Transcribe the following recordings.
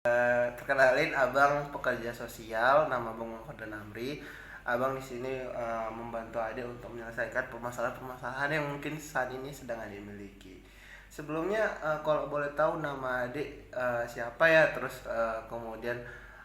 Perkenalin, abang pekerja sosial, nama abang Muhammad Amri. Abang di sini membantu adik untuk menyelesaikan permasalahan-permasalahan yang mungkin saat ini sedang adik miliki. Sebelumnya, kalau boleh tahu nama adik siapa ya, terus kemudian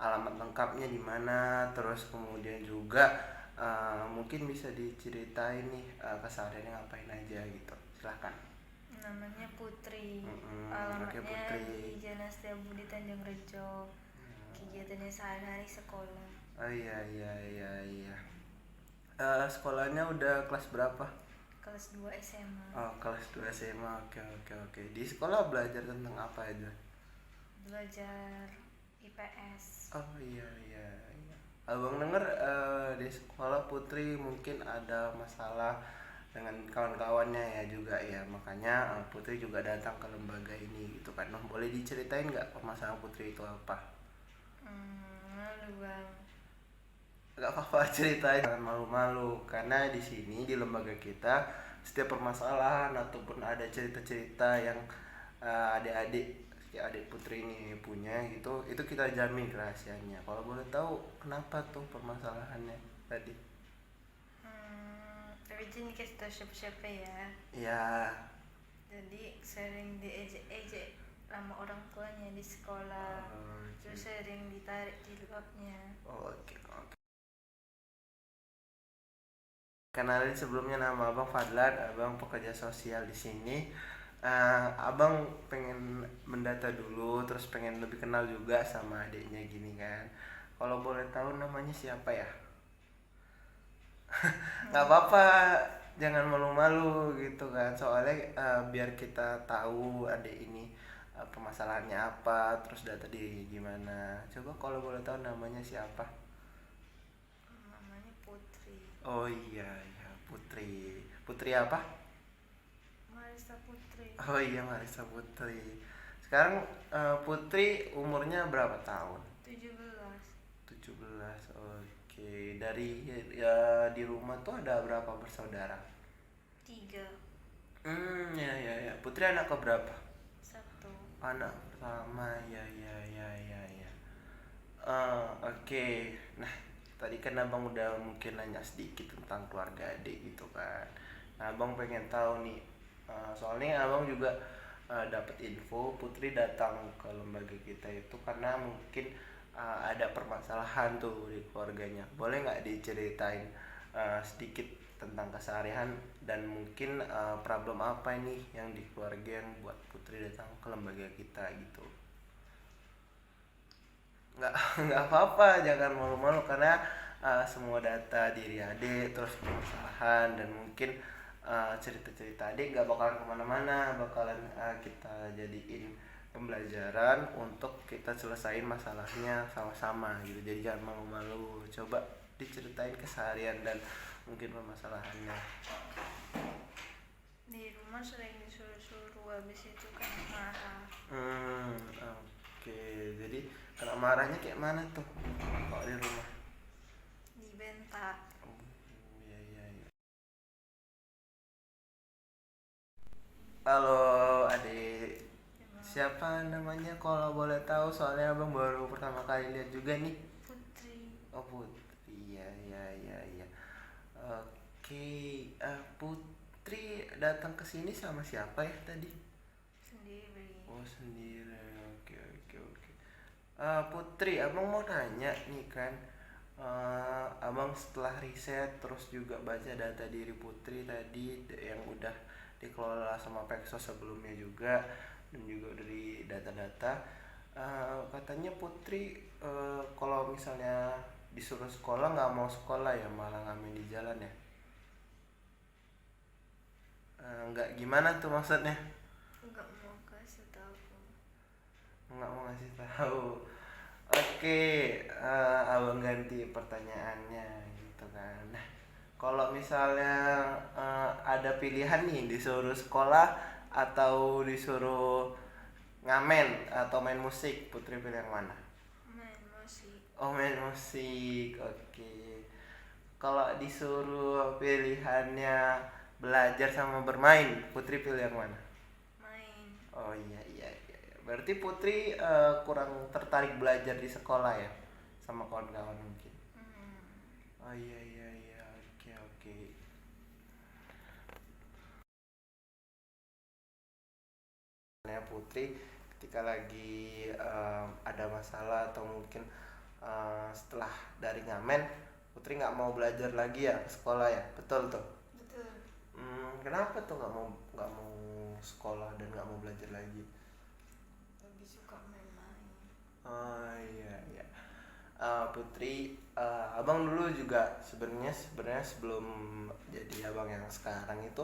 alamat lengkapnya di mana, terus kemudian juga mungkin bisa diceritain nih kesehariannya ngapain aja gitu. Silahkan. Namanya Putri. Oke, Alamatnya Putri. di Jalan Setiabudi Tanjung Rejo. Kegiatannya sehari-hari sekolah. Oh, iya, iya, iya, iya. Sekolahnya udah kelas berapa? Kelas 2 SMA. Oh, kelas 2 SMA. Oke, oke, oke. Di sekolah belajar tentang apa aja? Belajar IPS. Oh, iya, iya, iya. Abang denger di sekolah Putri mungkin ada masalah dengan kawan-kawannya ya juga ya. Makanya Putri juga datang ke lembaga ini gitu kan. Nah, boleh diceritain nggak permasalahan Putri itu apa? Malu bang. Gak apa-apa, ceritain, jangan malu-malu, karena di sini di lembaga kita setiap permasalahan ataupun ada cerita-cerita yang adik-adik ya adik Putri ini punya gitu, itu kita jamin kerahasiaannya. Kalau boleh tahu kenapa tuh permasalahannya tadi? Tapi jangan kasih tau siapa-siapa ya. Ya. Jadi sering diejek-ejek sama orang tuanya di sekolah. Oh, Terus gitu. sering ditarik jilbabnya. Oh, oke, oke. Kenalin, sebelumnya nama abang Fadlan, abang pekerja sosial di sini. Abang pengen mendata dulu, terus pengen lebih kenal juga sama adiknya gini kan. Kalau boleh tahu namanya siapa ya? Nggak apa-apa, jangan malu-malu gitu kan. Soalnya biar kita tahu adik ini permasalahannya apa, terus data diri gimana. Coba kalau boleh tahu namanya siapa? Namanya Putri. Oh, iya, iya, Putri. Putri apa? Marisa Putri. Oh, iya, Marisa Putri. Sekarang Putri umurnya berapa tahun? 17. 17. Oke. Dari ya di rumah tuh ada berapa bersaudara? 3. Ya, ya, ya. Putri anak keberapa? 1. Anak pertama. Ya, ya, ya, ya, ya. Oke. Nah, tadi kan abang udah mungkin nanya sedikit tentang keluarga adik gitu kan. Nah, abang pengen tahu nih. Soalnya abang juga dapat info Putri datang ke lembaga kita itu karena mungkin ada permasalahan tuh di keluarganya. Boleh nggak diceritain sedikit tentang keseharian dan mungkin problem apa nih yang di keluarga yang buat Putri datang ke lembaga kita gitu? nggak nggak apa-apa, jangan malu-malu, karena semua data diri adik terus permasalahan dan mungkin cerita-cerita adik nggak bakalan kemana-mana, bakalan kita jadiin pembelajaran untuk kita selesain masalahnya sama-sama gitu. Jadi jangan malu-malu, coba diceritain keseharian dan mungkin permasalahannya. Di rumah sering disuruh-suruh, habis itu kena marah. Oke. Jadi kena marahnya kayak mana tuh kalau di rumah? Dibentak. Oh, iya, iya, iya. Halo adik, Gimana? siapa namanya kalau boleh tahu? Soalnya abang baru pertama kali lihat juga nih. Putri. Oh, Putri, iya, iya, iya, iya. Oke, Putri datang ke sini sama siapa ya tadi? Sendiri. Oh, sendiri. Oke, oke, oke. Putri, abang mau nanya nih kan. Abang setelah riset terus juga baca data diri Putri tadi yang udah dikelola sama Pexos sebelumnya juga, dan juga dari data-data katanya Putri kalau misalnya disuruh sekolah nggak mau sekolah ya, malah ngamen di jalan ya. Nggak gimana tuh maksudnya? Nggak mau kasih tahu. Nggak mau ngasih tahu. Oke, abang ganti pertanyaannya gitu kan. Nah, kalau misalnya ada pilihan nih disuruh sekolah atau disuruh ngamen atau main musik, Putri pilih yang mana? Main musik. Oh, main musik. Oke. Kalau disuruh pilihannya belajar sama bermain, Putri pilih yang mana? Main. Oh, iya, iya, iya. Berarti Putri kurang tertarik belajar di sekolah ya, sama kawan-kawan mungkin. Oh iya iya iya, oke oke. Ya Putri, ketika lagi ada masalah atau mungkin setelah dari ngamen, Putri nggak mau belajar lagi ya ke sekolah ya, betul tuh. Betul. Kenapa tuh nggak mau sekolah dan nggak mau belajar lagi? Lebih suka main-main. Oh iya iya. Putri, abang dulu juga sebenarnya sebelum jadi abang yang sekarang itu,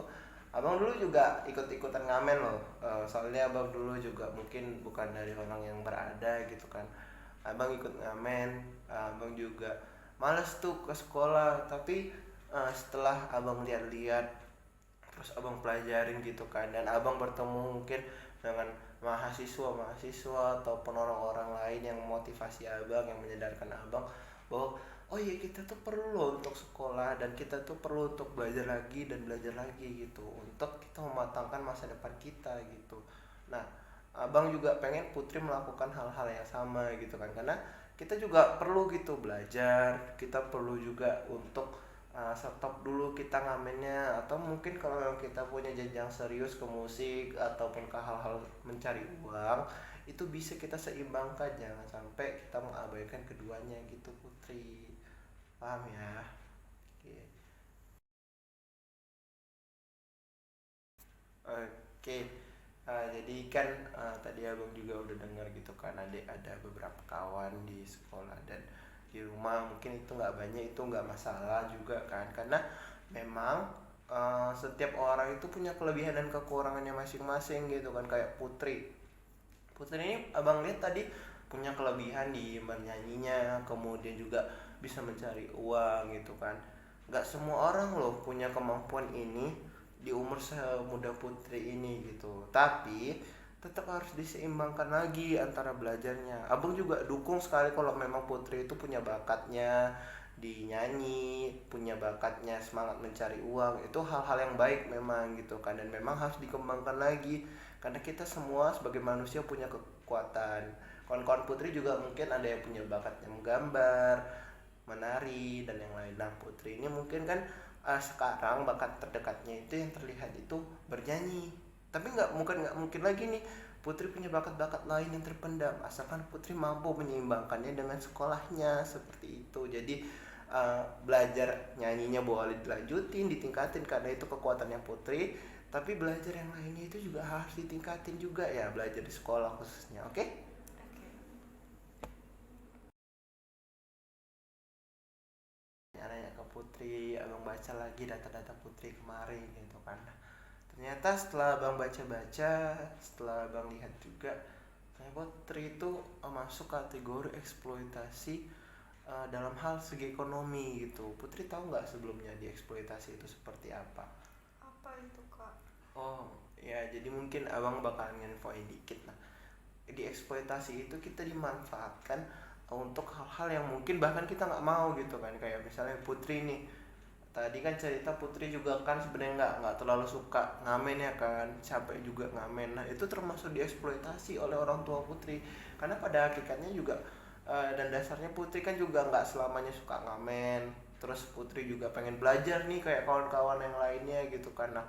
abang dulu juga ikut-ikutan ngamen loh. Soalnya abang dulu juga mungkin bukan dari orang yang berada gitu kan. Abang ikut ngamen, abang juga males tuh ke sekolah. Tapi setelah abang lihat-lihat, terus abang pelajarin gitu kan, dan abang bertemu mungkin dengan mahasiswa ataupun orang-orang lain yang memotivasi abang, yang menyadarkan abang bahwa oh iya kita tuh perlu loh untuk sekolah, dan kita tuh perlu untuk belajar lagi dan belajar lagi gitu, untuk kita mematangkan masa depan kita gitu. Nah, abang juga pengen Putri melakukan hal-hal yang sama gitu kan, karena kita juga perlu gitu belajar, kita perlu juga untuk stop dulu kita ngamennya, atau mungkin kalau kita punya jenjang serius ke musik ataupun ke hal-hal mencari uang, itu bisa kita seimbangkan, jangan sampai kita mengabaikan keduanya gitu Putri, paham ya? Oke. Oke. Jadi kan tadi abang juga udah dengar gitu kan, ada beberapa kawan di sekolah dan di rumah mungkin itu nggak banyak, itu nggak masalah juga kan, karena memang setiap orang itu punya kelebihan dan kekurangannya masing-masing gitu kan. Kayak Putri, Putri ini abang lihat tadi punya kelebihan di bernyanyinya, kemudian juga bisa mencari uang gitu kan. Nggak semua orang loh punya kemampuan ini di umur semuda Putri ini gitu. Tapi tetap harus diseimbangkan lagi antara belajarnya. Abang juga dukung sekali kalau memang Putri itu punya bakatnya di nyanyi, punya bakatnya semangat mencari uang. Itu hal-hal yang baik memang gitu kan, dan memang harus dikembangkan lagi, karena kita semua sebagai manusia punya kekuatan. Kawan-kawan Putri juga mungkin ada yang punya bakatnya menggambar, menari, dan yang lain. Nah Putri ini mungkin kan sekarang bakat terdekatnya itu yang terlihat itu bernyanyi, tapi nggak mungkin lagi nih Putri punya bakat-bakat lain yang terpendam, asalkan Putri mampu menyeimbangkannya dengan sekolahnya seperti itu. Jadi belajar nyanyinya boleh dilanjutin, ditingkatin karena itu kekuatannya Putri, tapi belajar yang lainnya itu juga harus ditingkatin juga ya, belajar di sekolah khususnya. Oke? Oke. Nanya ke Putri, abang baca lagi data-data Putri kemarin gitu kan. Ternyata setelah abang baca-baca, setelah abang lihat juga, ternyata Putri itu masuk kategori eksploitasi dalam hal segi ekonomi gitu. Putri tahu nggak sebelumnya dieksploitasi itu seperti apa? Apa itu, Kak? Oh ya, jadi mungkin abang bakalan nginfoin dikit lah. Dieksploitasi itu kita dimanfaatkan untuk hal-hal yang mungkin bahkan kita nggak mau gitu kan. Kayak misalnya Putri nih, tadi kan cerita Putri juga kan sebenarnya nggak terlalu suka ngamen ya kan, capek juga ngamen. Nah itu termasuk dieksploitasi oleh orang tua Putri, karena pada hakikatnya juga dan dasarnya Putri kan juga nggak selamanya suka ngamen. Terus Putri juga pengen belajar nih kayak kawan-kawan yang lainnya gitu kan. Nah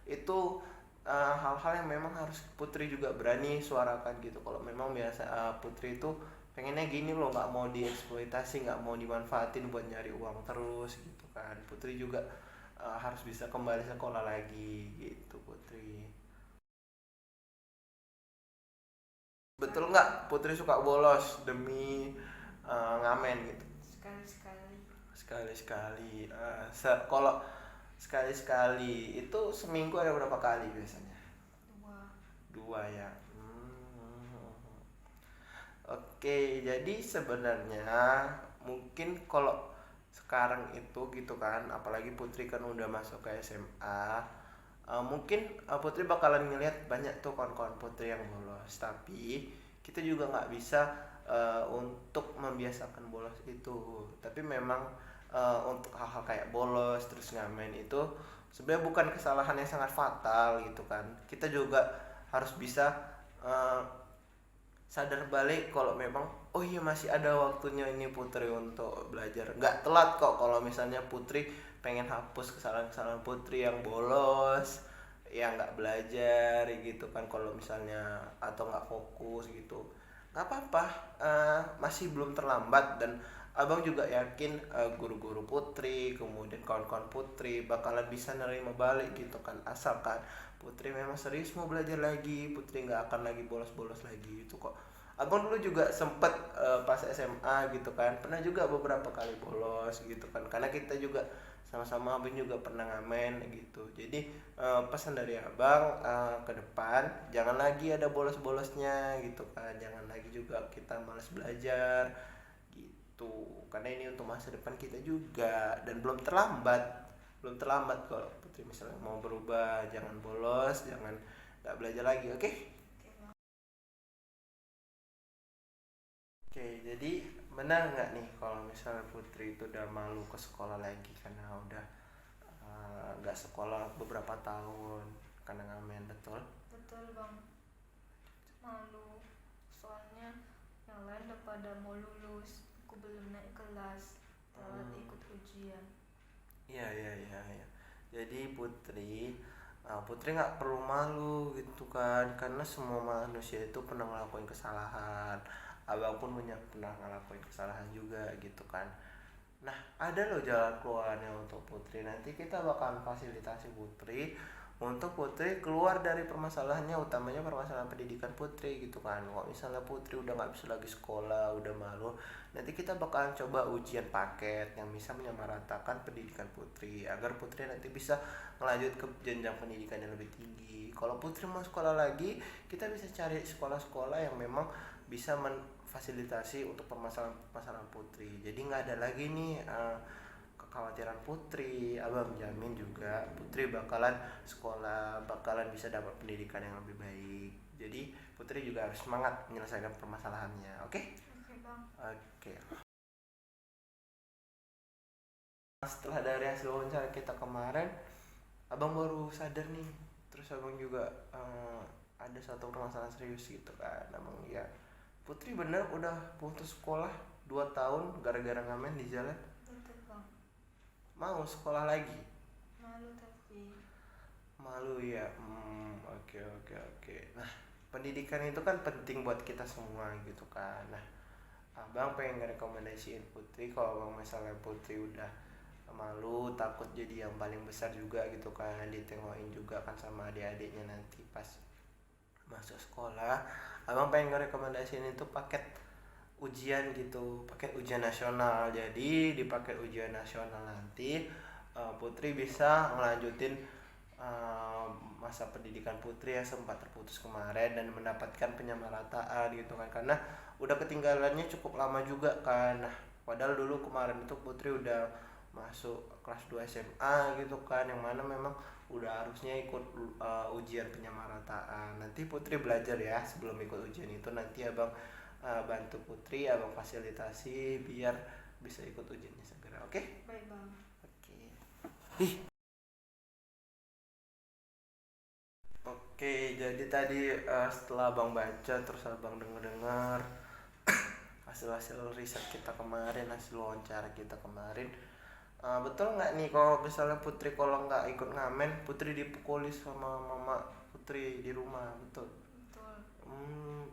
itu hal-hal yang memang harus Putri juga berani suarakan gitu. Kalau memang biasa Putri itu pengennya gini loh, nggak mau dieksploitasi, nggak mau dimanfaatin buat nyari uang terus gitu kan. Putri juga harus bisa kembali sekolah lagi gitu Putri. Betul nggak Putri suka bolos demi ngamen gitu? Sekali-sekali. Sekali-sekali. Kalau sekali-sekali itu seminggu ada berapa kali biasanya? Dua. Dua ya. Oke, jadi sebenarnya mungkin kalau sekarang itu gitu kan, apalagi Putri kan udah masuk ke SMA, mungkin Putri bakalan ngelihat banyak tuh kawan-kawan Putri yang bolos. Tapi kita juga nggak bisa untuk membiasakan bolos itu. Tapi memang untuk hal-hal kayak bolos terus ngamen itu sebenarnya bukan kesalahan yang sangat fatal gitu kan. Kita juga harus bisa uh, sadar balik kalau memang oh iya masih ada waktunya ini Putri untuk belajar. Nggak telat kok kalau misalnya Putri pengen hapus kesalahan-kesalahan Putri yang bolos, yang nggak belajar gitu kan, kalau misalnya atau nggak fokus gitu. Nggak apa-apa, masih belum terlambat. Dan abang juga yakin guru-guru Putri, kemudian kawan-kawan Putri bakalan bisa nerima balik gitu kan, asalkan Putri memang serius mau belajar lagi. Putri nggak akan lagi bolos-bolos lagi gitu kok. Abang dulu juga sempet pas SMA gitu kan, pernah juga beberapa kali bolos gitu kan, karena kita juga sama-sama abang juga pernah ngamen gitu. Jadi pesan dari abang, ke depan jangan lagi ada bolos-bolosnya gitu kan, jangan lagi juga kita malas belajar gitu, karena ini untuk masa depan kita juga. Dan belum terlambat kalau Putri misalnya mau berubah, jangan bolos, jangan nggak belajar lagi, oke? Oke bang. Oke, jadi benar nggak nih kalau misalnya Putri itu udah malu ke sekolah lagi karena udah nggak sekolah beberapa tahun karena ngamen, betul? Betul bang, malu. Soalnya yang lain udah pada mau lulus, aku belum naik kelas, telat Hmm, ikut ujian. iya iya iya iya. Jadi Putri nggak perlu malu gitu kan, karena semua manusia itu pernah ngelakuin kesalahan. Abang pun punya pernah ngelakuin kesalahan juga gitu kan. Nah, ada loh jalan keluarnya untuk Putri. Nanti kita bakalan fasilitasi Putri untuk Putri keluar dari permasalahannya, utamanya permasalahan pendidikan Putri gitu kan. Kalau misalnya Putri udah nggak bisa lagi sekolah, udah malu, nanti kita bakalan coba ujian paket yang bisa menyamaratakan pendidikan Putri agar Putri nanti bisa melanjut ke jenjang pendidikan yang lebih tinggi. Kalau Putri mau sekolah lagi, kita bisa cari sekolah-sekolah yang memang bisa fasilitasi untuk permasalahan Putri. Jadi nggak ada lagi nih kekhawatiran Putri. Abang menjamin juga Putri bakalan sekolah, bakalan bisa dapat pendidikan yang lebih baik. Jadi Putri juga harus semangat menyelesaikan permasalahannya, oke? Oke bang. Oke. Setelah dari hasil wawancara kita kemarin, abang baru sadar nih. Terus abang juga ada satu permasalahan serius gitu kan. Abang ya, Putri bener udah putus sekolah 2 tahun gara-gara ngamen di jalan. Betul bang. Mau sekolah lagi? Malu tapi. Malu ya. Oke oke oke. Nah, pendidikan itu kan penting buat kita semua gitu kan. Nah, abang pengen ngerekomendasiin Putri, kalau abang misalnya Putri udah malu, takut jadi yang paling besar juga gitu kan, ditengokin juga kan sama adik-adiknya nanti pas masuk sekolah. Abang pengen ngerekomendasiin itu paket ujian gitu, paket ujian nasional. Jadi di paket ujian nasional nanti Putri bisa ngelanjutin uh, masa pendidikan Putri yang sempat terputus kemarin dan mendapatkan penyamarataan gitu kan, karena udah ketinggalannya cukup lama juga kan. Nah, padahal dulu kemarin itu Putri udah masuk kelas 2 SMA gitu kan, yang mana memang udah harusnya ikut ujian penyamarataan. Nanti Putri belajar ya sebelum ikut ujian itu, nanti abang bantu Putri, abang fasilitasi biar bisa ikut ujiannya segera, oke? Baik bang. Oke. Ih, oke, jadi tadi setelah abang baca terus abang denger-dengar hasil-hasil riset kita kemarin, hasil wawancara kita kemarin, betul nggak nih kalau misalnya Putri kalau nggak ikut ngamen, Putri dipukuli sama mama Putri di rumah, betul? Betul. Hmm,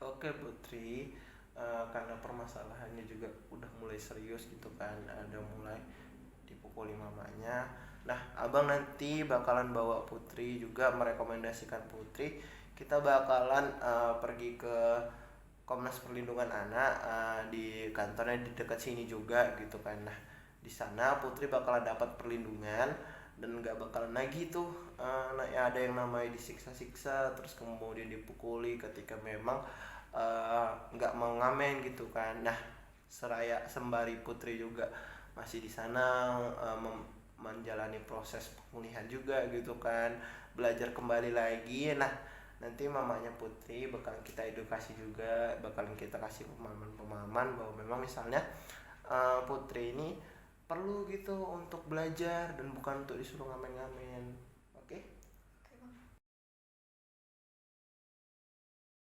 oke Putri. Karena permasalahannya juga udah mulai serius gitu kan, ada mulai dipukuli mamanya. Nah, abang nanti bakalan bawa Putri juga, merekomendasikan Putri. Kita bakalan pergi ke Komnas Perlindungan Anak, di kantornya di dekat sini juga gitu kan. Nah, di sana Putri bakalan dapat perlindungan dan nggak bakalan lagi tuh ya ada yang namanya disiksa-siksa terus kemudian dipukuli ketika memang nggak mau ngamen gitu kan. Nah, seraya sembari Putri juga masih di sana menjalani proses pemulihan juga gitu kan, belajar kembali lagi. Nah, nanti mamanya Putri bakal kita edukasi juga, bakalan kita kasih pemahaman-pemahaman bahwa memang misalnya Putri ini perlu gitu untuk belajar dan bukan untuk disuruh ngamen-ngamen.